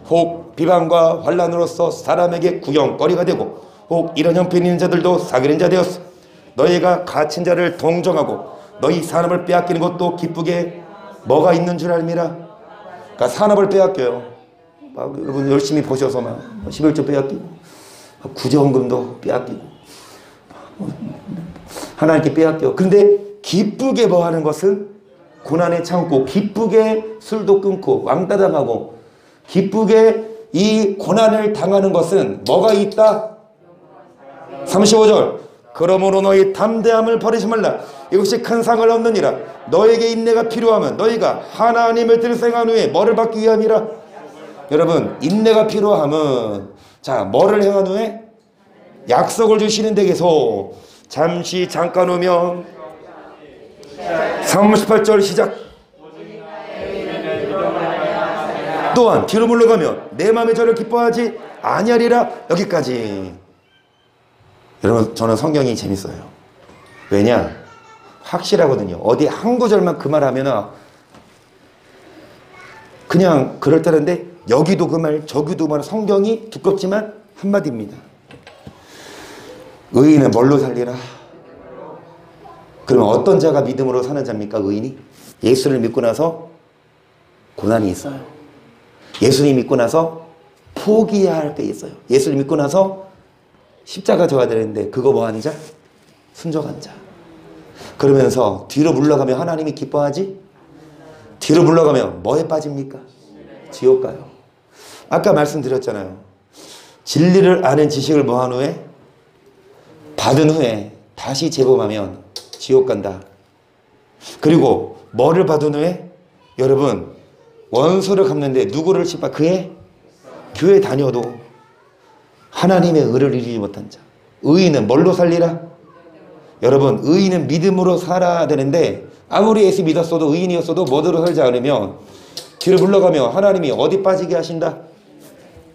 혹 비방과 환난으로서 사람에게 구경거리가 되고 혹 이런 형편 있는 자들도 사귀는 자 되었어. 너희가 갇힌 자를 동정하고 너희 산업을 빼앗기는 것도 기쁘게 뭐가 있는 줄 알미라. 그러니까 산업을 빼앗겨요. 막 여러분 열심히 보셔서 막 11조 빼앗기고 구제원금도 빼앗기고 하나님께 빼앗겨. 근데 기쁘게 뭐 하는 것은 고난에 참고 기쁘게 술도 끊고 왕따 당하고 기쁘게 이 고난을 당하는 것은 뭐가 있다? 35절 그러므로 너희 담대함을 버리지 말라. 이것이 큰 상을 얻느니라. 너에게 인내가 필요하면 너희가 하나님을 들생한 후에 뭐를 받기 위함이라. 여러분 인내가 필요하면 자 뭐를 행한 후에 약속을 주시는 데 계속 잠깐 오면 38절 시작. 또한 뒤로 물러가면 내 마음에 저를 기뻐하지 아니하리라. 여기까지. 여러분 저는 성경이 재밌어요. 왜냐? 확실하거든요. 어디 한 구절만 그 말하면 그냥 그럴듯한데 여기도 그 말 저기도 그 말 성경이 두껍지만 한마디입니다. 의인은 뭘로 살리라? 그러면 어떤 자가 믿음으로 사는 자입니까? 의인이? 예수를 믿고 나서 고난이 있어요. 예수님 믿고 나서 포기해야 할 게 있어요. 예수를 믿고 나서 십자가 져야 되는데 그거 뭐 하는 자? 순종한 자. 그러면서 뒤로 물러가면 하나님이 기뻐하지? 뒤로 물러가면 뭐에 빠집니까? 지옥 가요. 아까 말씀드렸잖아요. 진리를 아는 지식을 뭐 한 후에? 받은 후에 다시 재범하면 지옥 간다. 그리고 뭐를 받은 후에? 여러분 원수를 갚는데 누구를 씹어? 그의 교회 다녀도 하나님의 의를 이루지 못한 자. 의인은 뭘로 살리라? 여러분 의인은 믿음으로 살아야 되는데 아무리 예수 믿었어도 의인이었어도 뭐대로 살지 않으면 뒤로 물러가며 하나님이 어디 빠지게 하신다?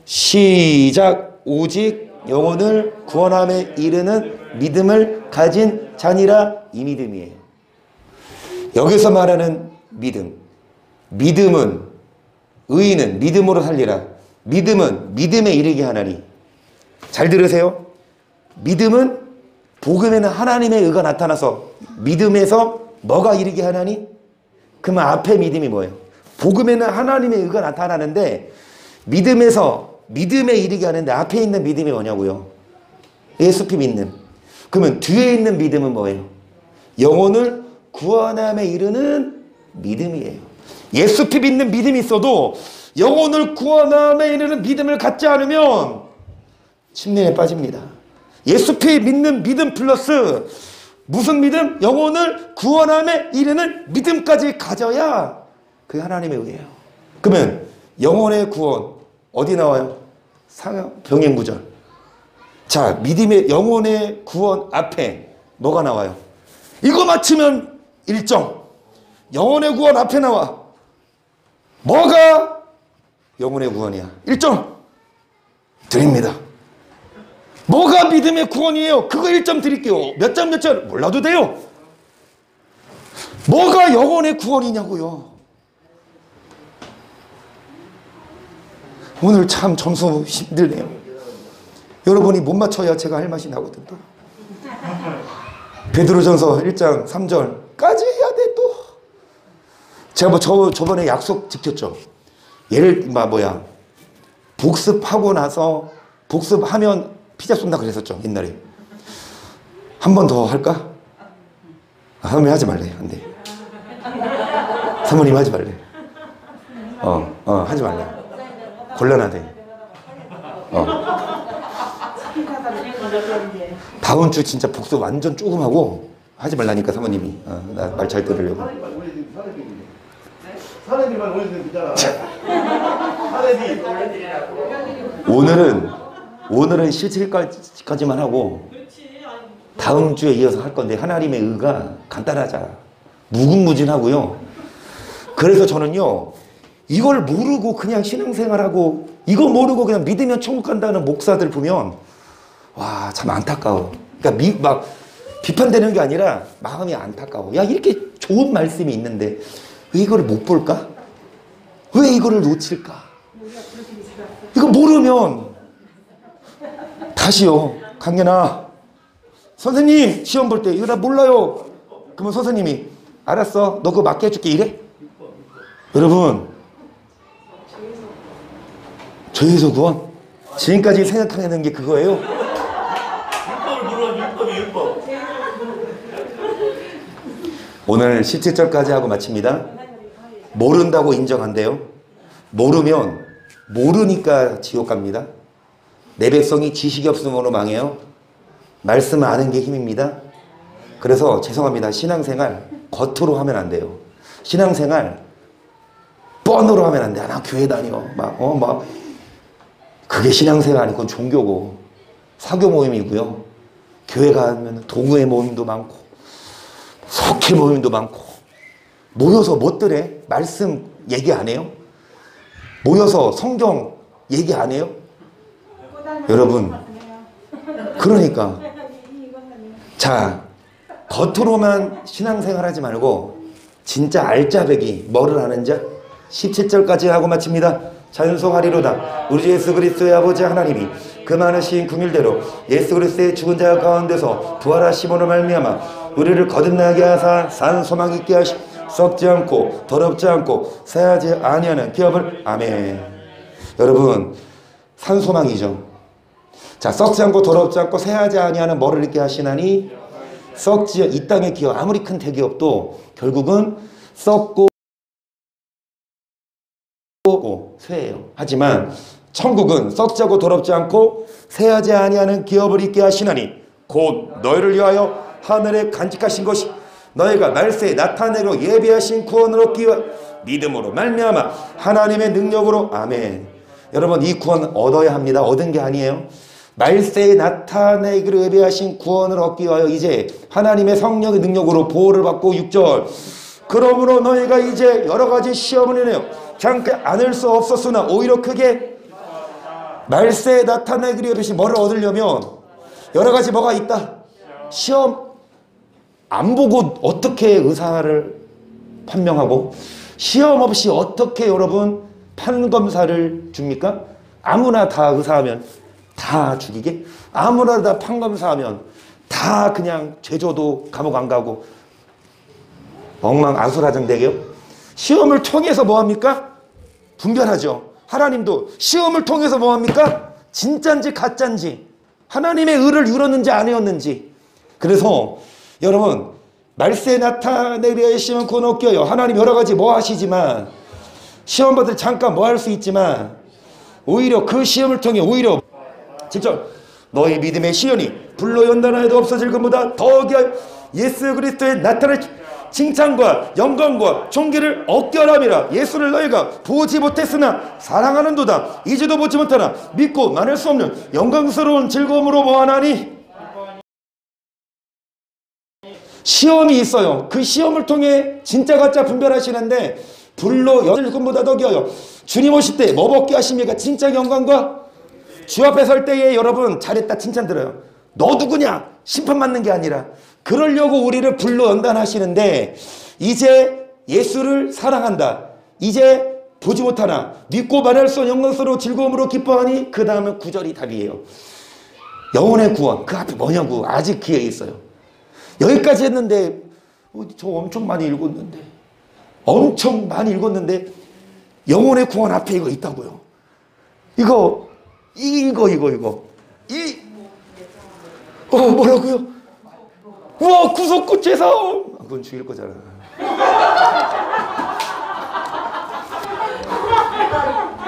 시작. 오직 영혼을 구원함에 이르는 믿음을 가진 자니라. 이 믿음이에요. 여기서 말하는 믿음. 믿음은 의인은 믿음으로 살리라. 믿음은 믿음에 이르게 하나니. 잘 들으세요. 믿음은 복음에는 하나님의 의가 나타나서 믿음에서 뭐가 이르게 하나니? 그러면 앞에 믿음이 뭐예요? 복음에는 하나님의 의가 나타나는데 믿음에서 믿음에 이르게 하는데 앞에 있는 믿음이 뭐냐고요? 예수피 믿는. 그러면 뒤에 있는 믿음은 뭐예요? 영혼을 구원함에 이르는 믿음이에요. 예수피 믿는 믿음이 있어도 영혼을 구원함에 이르는 믿음을 갖지 않으면 침례에 빠집니다. 예수피 믿는 믿음 플러스 무슨 믿음? 영혼을 구원함에 이르는 믿음까지 가져야 그게 하나님의 의예요. 그러면 영혼의 구원 어디 나와요? 병행구절. 자, 믿음의 영혼의 구원 앞에 뭐가 나와요? 이거 맞추면 1점. 영혼의 구원 앞에 나와. 뭐가 영혼의 구원이야? 1점 드립니다. 뭐가 믿음의 구원이에요? 그거 1점 드릴게요. 몇 점 몇 점 몰라도 돼요. 뭐가 영혼의 구원이냐고요. 오늘 참 점수 힘들네요. 여러분이 못 맞춰야 제가 할 맛이 나거든. 또 베드로전서 1장 3절까지 해야 돼. 또 제가 뭐 저번에 약속 지켰죠. 예를 복습하고 나서 복습하면 피자 쏜다 그랬었죠. 옛날에. 한 번 더 할까? 사모님 하지 말래. 안 돼. 사모님 하지 말래. 하지 말래. 곤란하대. 다음 주 진짜 복수 완전 조금 하고 하지 말라니까 사모님이. 나 말 잘 들으려고. 사례비만 올리면 되잖아. 사례비. 오늘은 실질까지만 하고 다음 주에 이어서 할 건데 하나님의 의가 간단하자. 무궁무진하고요. 그래서 저는요. 이걸 모르고 그냥 신앙생활하고 이거 모르고 그냥 믿으면 천국 간다는 목사들 보면 와, 참 안타까워. 그러니까 막 비판되는 게 아니라 마음이 안타까워. 야, 이렇게 좋은 말씀이 있는데 왜 이거를 못 볼까? 왜 이거를 놓칠까? 이거 모르면 다시요. 강연아, 선생님 시험 볼 때 이거 나 몰라요. 그러면 선생님이 알았어. 너 그거 맞게 해줄게 이래? 여러분, 죄에서 구원? 지금까지 생각하는 게 그거예요? 율법을 물어, 율법. 오늘 17절까지 하고 마칩니다. 모른다고 인정한대요. 모르면 모르니까 지옥 갑니다. 내 백성이 지식이 없으므로 망해요. 말씀 아는 게 힘입니다. 그래서 죄송합니다. 신앙생활 겉으로 하면 안 돼요. 신앙생활 뻔으로 하면 안 돼. 나 교회 다녀. 막 그게 신앙생활 아니고 종교고 사교 모임이고요. 교회 가면 동호회 모임도 많고 석회 모임도 많고 모여서 뭐들 해? 말씀 얘기 안 해요? 모여서 성경 얘기 안 해요? 여러분, 그러니까 자, 겉으로만 신앙생활 하지 말고 진짜 알짜배기 뭐를 하는 자? 17절까지 하고 마칩니다. 찬송하리로다. 우리 주 예수 그리스도의 아버지 하나님이 그 많으신 긍휼대로 예수 그리스도의 죽은 자 가운데서 부활하심으로 말미암아 우리를 거듭나게 하사 산 소망 있게 하시 썩지 않고 더럽지 않고 새하지 아니하는 기업을. 아멘. 여러분, 산 소망이죠. 자, 썩지 않고 더럽지 않고 새하지 아니하는 뭐를 있게 하시나니 썩지 이 땅의 기업 아무리 큰 대기업도 결국은 썩고 쇠예요. 하지만 천국은 썩지 않고 더럽지 않고 새하지 아니하는 기업을 있게 하시나니 곧 너희를 위하여 하늘에 간직하신 것이 너희가 말세에 나타내고 예비하신 구원을 얻기 위하여 믿음으로 말미암아 하나님의 능력으로. 아멘. 여러분, 이 구원 얻어야 합니다. 얻은 게 아니에요. 말세에 나타내기로 예비하신 구원을 얻기 위하여 이제 하나님의 성령의 능력으로 보호를 받고 6절 그러므로 너희가 이제 여러 가지 시험을 인하여 잠깐 안을 수 없었으나 오히려 크게 말세에 나타내기로 예비하신 뭐를 얻으려면 여러 가지 뭐가 있다. 시험 안 보고 어떻게 의사를 판명하고 시험 없이 어떻게 여러분 판검사를 줍니까? 아무나 다 의사하면 다 죽이게? 아무나 다 판검사하면 다 그냥 죄져도 감옥 안 가고 엉망아수라장 되게요? 시험을 통해서 뭐합니까? 분별하죠. 하나님도 시험을 통해서 뭐합니까? 진짠지 가짠지 하나님의 의를 이뤘는지 안 이뤘는지. 그래서 여러분, 말세에 나타내려 하시면 구원 얻게 하여 하나님 여러 가지 뭐 하시지만 시험 받을 잠깐 뭐 할 수 있지만 오히려 그 시험을 통해 오히려 진짜 너희 믿음의 시련이 불로 연단하여도 없어질 것보다 더하게 하여 예수 그리스도의 나타날 칭찬과 영광과 존귀를 얻게 하람이라. 예수를 너희가 보지 못했으나 사랑하는도다. 이제도 보지 못하나 믿고 말할 수 없는 영광스러운 즐거움으로 보아하나니. 시험이 있어요. 그 시험을 통해 진짜 가짜 분별하시는데 불로 연을 꿈보다 더게 하여 주님 오실 때 뭐 먹게 하십니까? 진짜 영광과 주 앞에 설 때에 여러분 잘했다 칭찬 들어요. 너 누구냐? 심판 받는 게 아니라 그러려고 우리를 불로 연단하시는데 이제 예수를 사랑한다. 이제 보지 못하나 믿고 말할 수 없는 영광스러운 즐거움으로 기뻐하니 그 다음은 9절이 답이에요. 영혼의 구원. 그 앞에 뭐냐고. 아직 기회 있어요. 여기까지 했는데 저 엄청 많이 읽었는데 영혼의 구원 앞에 이거 있다고요. 이거 뭐라고요? 우와, 구속구 제사함. 그건 죽일 거잖아.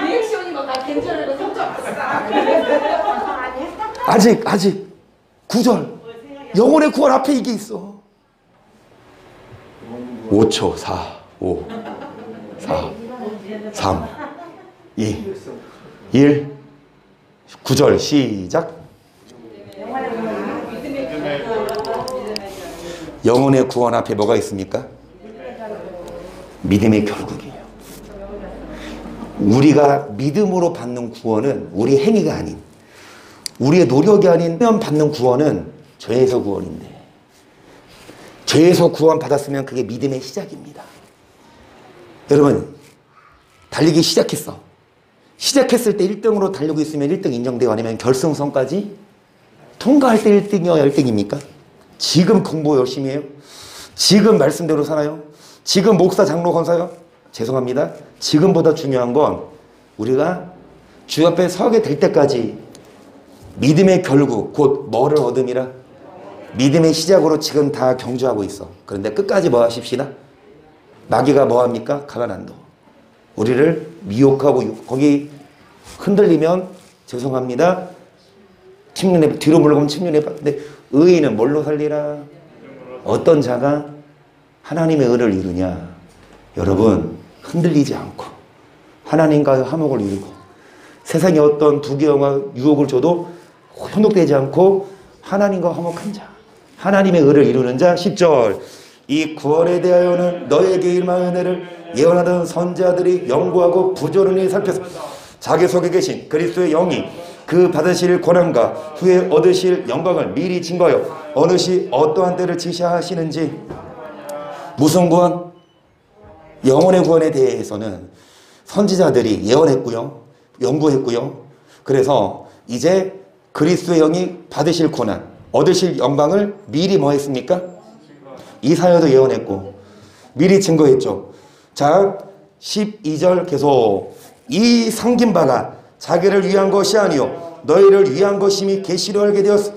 리액션이 막 괜찮은 거 성적 아직 9절. 영혼의 구원 앞에 이게 있어. 5초. 4, 5, 4, 3, 2, 1. 9절 시작. 영혼의 구원 앞에 뭐가 있습니까? 믿음의 결국이에요. 우리가 믿음으로 받는 구원은 우리 행위가 아닌, 우리의 노력이 아닌 받는 구원은 죄에서 구원인데, 죄에서 구원 받았으면 그게 믿음의 시작입니다. 여러분, 달리기 시작했어. 시작했을 때 1등으로 달리고 있으면 1등 인정되고, 아니면 결승선까지 통과할 때 1등이어야 1등입니까? 지금 공부 열심히 해요? 지금 말씀대로 살아요? 지금 목사, 장로, 권사요? 죄송합니다. 지금보다 중요한 건 우리가 주 앞에 서게 될 때까지 믿음의 결국, 곧 뭐를 얻음이라? 믿음의 시작으로 지금 다 경주하고 있어. 그런데 끝까지 뭐 하십시다? 마귀가 뭐 합니까? 가만 안 둬. 우리를 미혹하고, 거기 흔들리면 죄송합니다. 침륜에, 뒤로 물러가면 침륜에 빠는데, 의인은 뭘로 살리라? 어떤 자가 하나님의 의를 이루냐? 여러분, 흔들리지 않고 하나님과의 화목을 이루고, 세상에 어떤 부귀영화 유혹을 줘도 현혹되지 않고 하나님과 화목한 자, 하나님의 의를 이루는 자. 10절. 이 구원에 대하여는 너에게 일망의 은혜를 예언하던 선지자들이 연구하고 부지런히 살펴서 자기 속에 계신 그리스도의 영이 그 받으실 권한과 후에 얻으실 영광을 미리 증거하여 어느 시 어떠한 때를 지시하시는지. 무슨 구원? 영혼의 구원에 대해서는 선지자들이 예언했고요, 연구했고요. 그래서 이제 그리스도의 영이 받으실 고난, 얻으실 영광을 미리 뭐 했습니까? 이사야도 예언했고 미리 증거했죠. 자, 12절 계속. 이 섬긴 바가 자기를 위한 것이 아니요 너희를 위한 것임이 계시로 알게 되었어.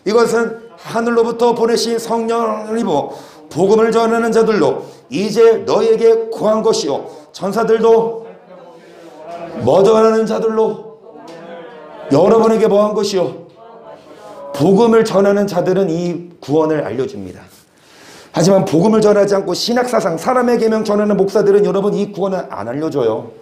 이것은 하늘로부터 보내신 성령이고 복음을 전하는 자들로 이제 너희에게 구한 것이요 천사들도 뭐 전하는 자들로 여러분에게 뭐 한 것이요 복음을 전하는 자들은 이 구원을 알려줍니다. 하지만 복음을 전하지 않고 신학사상, 사람의 계명 전하는 목사들은 여러분 이 구원을 안 알려줘요.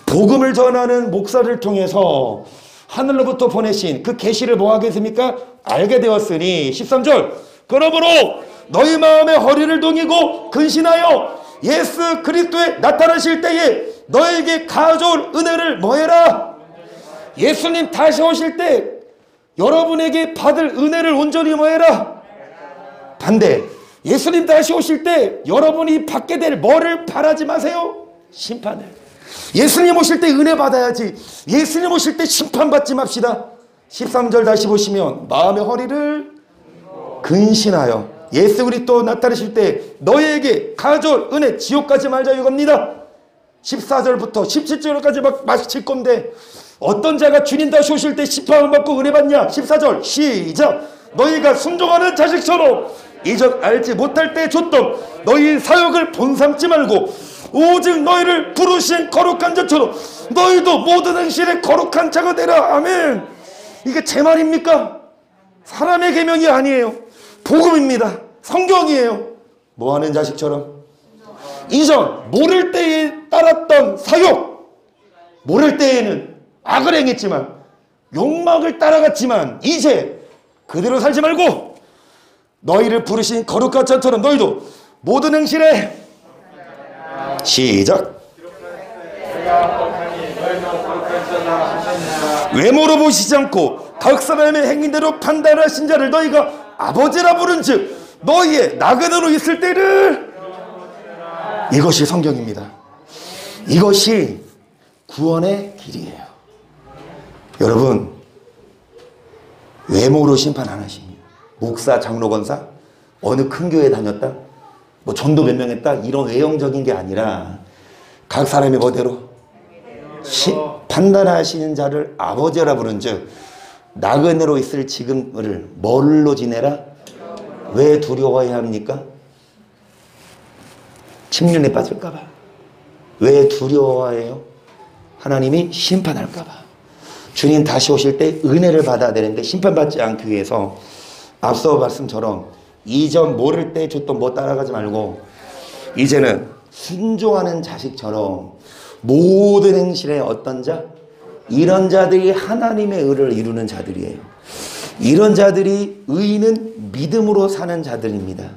복음을 전하는 목사를 통해서 하늘로부터 보내신 그 계시를 뭐 하겠습니까? 알게 되었으니. 13절. 그러므로 너희 마음의 허리를 동이고 근신하여 예수 그리스도에 나타나실 때에 너에게 가져올 은혜를 뭐해라? 예수님 다시 오실 때 여러분에게 받을 은혜를 온전히 뭐해라? 반대. 예수님 다시 오실 때 여러분이 받게 될 뭐를 바라지 마세요? 심판을. 예수님 오실 때 은혜 받아야지, 예수님 오실 때 심판받지 맙시다. 13절 다시 보시면 마음의 허리를 근신하여 예수 그리스도 나타나실 때 너희에게 가져올 은혜, 지옥 가지 말자 이겁니다. 14절부터 17절까지 막 마칠 건데 어떤 자가 주님 다시 오실 때 심판을 받고 은혜 받냐? 14절 시작. 너희가 순종하는 자식처럼 이전 알지 못할 때 줬던 너희 사역을 본삼지 말고 오직 너희를 부르신 거룩한 자처럼 너희도 모든 행실에 거룩한 자가 되라. 아멘. 이게 제 말입니까? 사람의 계명이 아니에요. 복음입니다. 성경이에요. 뭐하는 자식처럼? 이전 모를 때에 따랐던 사욕, 모를 때에는 악을 행했지만 욕망을 따라갔지만 이제 그대로 살지 말고 너희를 부르신 거룩한 자처럼 너희도 모든 행실에 시작. 외모로 보시지 않고 각 사람의 행위대로 판단하신 자를 너희가 아버지라 부른즉 너희의 나그네로 있을 때를. 이것이 성경입니다. 이것이 구원의 길이에요. 여러분, 외모로 심판 안 하십니다. 목사, 장로, 권사, 어느 큰 교회 다녔다, 뭐 전도 몇 명 했다, 이런 외형적인 게 아니라 각 사람의 뭐대로 판단하시는 자를 아버지라 부른즉 나그네로 있을 지금을 뭘로 지내라? 왜 두려워해야 합니까? 침륜에 빠질까 봐. 왜 두려워해요? 하나님이 심판할까 봐. 주님 다시 오실 때 은혜를 받아야 되는데 심판받지 않기 위해서 앞서 말씀처럼 이전 모를 때 줬던 뭐 따라가지 말고 이제는 순종하는 자식처럼 모든 행실에 어떤 자? 이런 자들이 하나님의 의를 이루는 자들이에요. 이런 자들이 의인은 믿음으로 사는 자들입니다.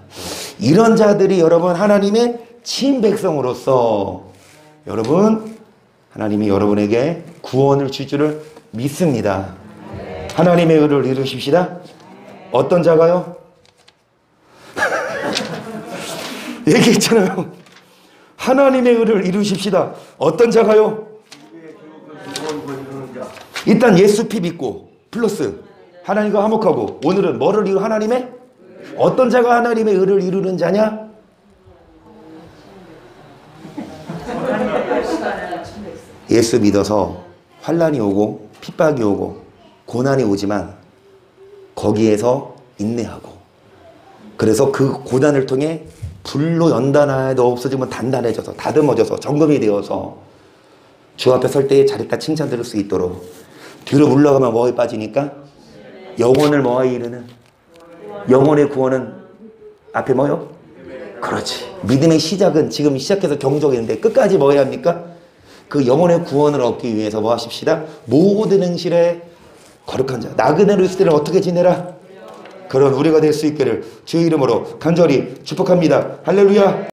이런 자들이 여러분 하나님의 친백성으로서 여러분 하나님이 여러분에게 구원을 줄 줄을 믿습니다. 하나님의 의를 이루십시다. 어떤 자가요? 얘기했잖아요. 하나님의 의를 이루십시다. 어떤 자가요? 일단 예수 피 믿고 플러스 하나님과 화목하고 오늘은 뭐를 이루 하나님의 어떤 자가 하나님의 의를 이루는 자냐? 예수 믿어서 환난이 오고 핍박이 오고 고난이 오지만 거기에서 인내하고 그래서 그 고난을 통해 불로 연단하여도 없어지면 단단해져서 다듬어져서 정금이 되어서 주 앞에 설 때에 잘했다 칭찬 들을 수 있도록 뒤로 물러가면 뭐에 빠지니까 영혼을 뭐에 이르는 영혼의 구원은 앞에 뭐요? 그렇지. 믿음의 시작은 지금 시작해서 경적인데 끝까지 뭐 해야 합니까? 그 영혼의 구원을 얻기 위해서 뭐 하십시다? 모든 행실에 거룩한 자 나그네로 있을 때는 어떻게 지내라? 그런 우리가 될 수 있기를 주의 이름으로 간절히 축복합니다. 할렐루야.